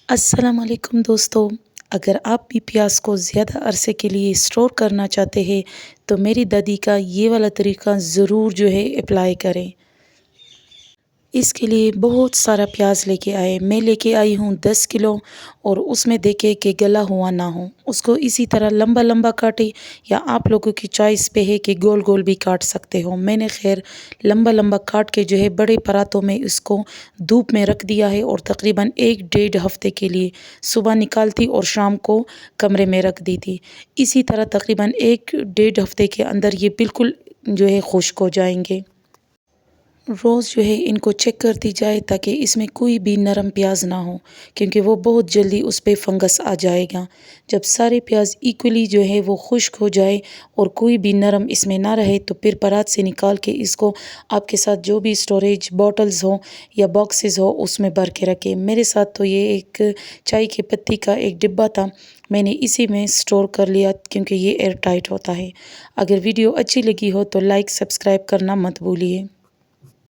السلام علیکم دوستو، اگر آپ بھی پیاز کو زیادہ عرصے کے لیے اسٹور کرنا چاہتے ہیں تو میری دادی کا یہ والا طریقہ ضرور اپلائی کریں۔ اس کے لیے بہت سارا پیاز لے کے آئے، میں لے کے آئی ہوں 10 کلو، اور اس میں دیکھے کہ گلا ہوا نہ ہو، اس کو اسی طرح لمبا لمبا کاٹے، یا آپ لوگوں کی چوائس پہ ہے کہ گول گول بھی کاٹ سکتے ہو۔ میں نے خیر لمبا لمبا کاٹ کے بڑے پراتوں میں اس کو دھوپ میں رکھ دیا ہے، اور تقریباً 1-1.5 ہفتے کے لیے صبح نکالتی اور شام کو کمرے میں رکھ دی تھی۔ اسی طرح تقریباً 1-1.5 ہفتے کے اندر یہ بالکل خشک ہو جائیں گے۔ روز ان کو چیک کرتی جائے تاکہ اس میں کوئی بھی نرم پیاز نہ ہو، کیونکہ وہ بہت جلدی اس پہ فنگس آ جائے گا۔ جب سارے پیاز ایکولی وہ خشک ہو جائے اور کوئی بھی نرم اس میں نہ رہے تو پھر پرات سے نکال کے اس کو آپ کے ساتھ جو بھی اسٹوریج بوٹلز ہو یا باکسز ہو اس میں بھر کے رکھیں۔ میرے ساتھ تو یہ ایک چائے کی پتی کا ایک ڈبہ تھا، میں نے اسی میں اسٹور کر لیا کیونکہ یہ ایئر ٹائٹ ہوتا ہے۔ اگر ویڈیو اچھی لگی ہو تو لائک سبسکرائب کرنا مت بھولیے۔